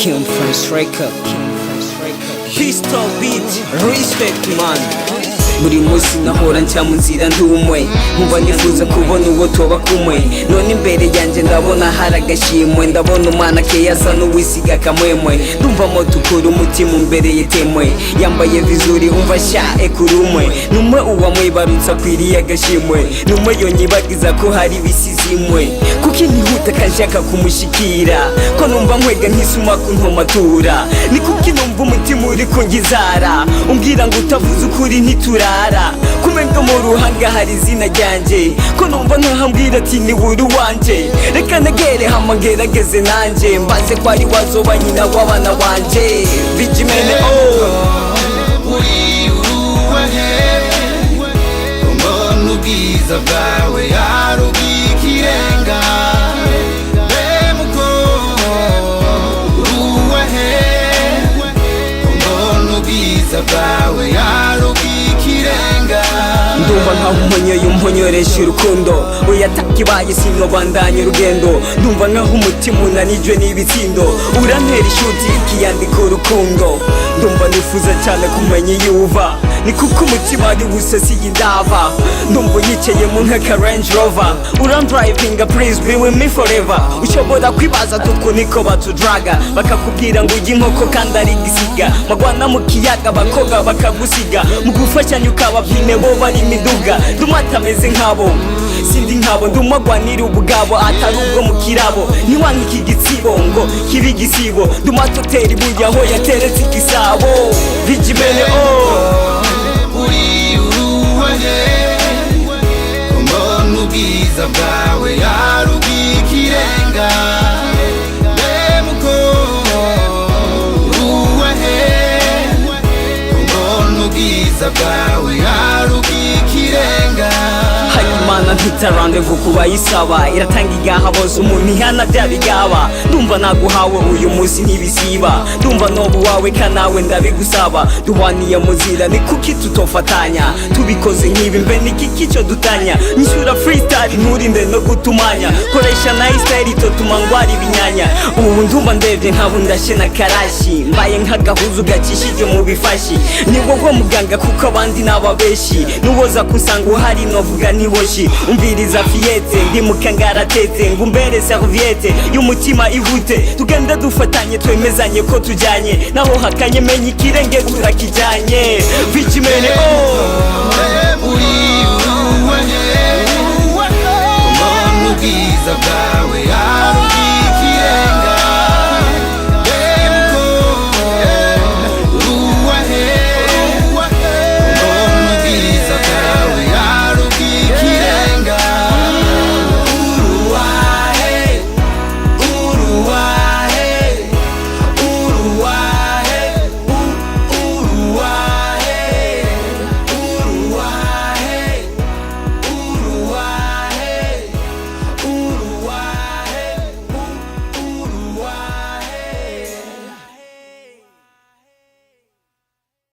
Kim Fresh Record, Pistol Beat, Respect man. Buri munsi nahora nca mu nzira ndumwe, nkumva nifuza kubona uwo toba kumwe. None imbere yanjye ndabona hari agashimwe, ndabona umwana ke asa n'uwisiga akamwemwe. Ndumva moto ukura umutima imbere yetemwe, yambaye vizuri umva sha ekurumwe. Numwe uwamwibarutsa kwiriye agashimwe, numwe yonyibagiza ko hari bisizimwe. Kuki nihuta kanshaka kumushikira, ko numva nkwega nkisuma kuntomatura. Ni kuki numva umutima uri kungizara, umbwira ngo utavuze ukuri ntitura kumendo mu ruhanga hari izina ryanjye, ko numva nkahambwira ati ni Uruwanje. Reka negere hama ngerageze nanje, mbaze ko ari wazoba nyina w'abana banje. UBMN uri Uruwahe, mbona ubwiza bwawe ari ubw'ikirenga. Bemuko Uruwahe, mbona ubwiza bwawe ari ubw'ikirenga. Ndumva nkaho umponyeye umponyoresha urukundo, oya takibaye sinobandanya urugendo. Ndumva nkaho umutima unanijwe n'ibitsindo, urantera ishuti ikiyandika urukundo. Ndumva nifuza cyane kumenya iyo uva, ni kuko umutima ari wusasiye indava. Ndumva unyiceye mu nk'aka Range Rover, urandrivinga please be with me forever. Ushobora kwibaza tuko niko batudraga, bakakubwira ngo ujye inkoko kandi ari igisiga. Magwana mu kiyaga bakoga bakagusiga, mu gufashanya ukabapine bo bari imiduga. Ndumva atameze nkabo, sindi nkabo, ndumva agwanira ubugabo atari ubwo mu kirabo. Ntiwanka iki gitsibo ngo kibe igisibo, ndumva totera ibuye aho yateretse igisabo. UBMN uri Uruwahe, mbona ubwiza bwawe ari ubw'ikirenga. Bemuko Uruwahe, mbona ubwiza bwawe ari ubw'ikirenga. Imana ntitarande vuko bayisaba, iratanga igaha bose umuntu ihana bya bigaba. Ndumva naguhawe uyu munsi ntibisiba, ndumva nobu wawe kanawe ndabigusaba. Duhwaniye muzira ni kuki tutofatanya, tubikoze nk'ibi mbe niki kico dutanya. Nyishyura freestyle nturinde no gutumanya, koresha nice style itotuma ngwara ibinyanya. Ubu ndumva ndebye nkabo ndashe na karashi, mbaye nk'agahuzu gacishije mu bifashi. Ni wowe muganga kuko abandi n'ababeshi, nuwoza kusanga uhari novuga ntiboshi. Umviriza fiyete ndi mukangaratete, ngumbere serviette y'umutima ihute. Tugende dufatanye twemezanye ko tujyanye, naho hakanye menye ikirenge turakijyanye. UBMN uri Uruwahe, mbona ubwiza bwawe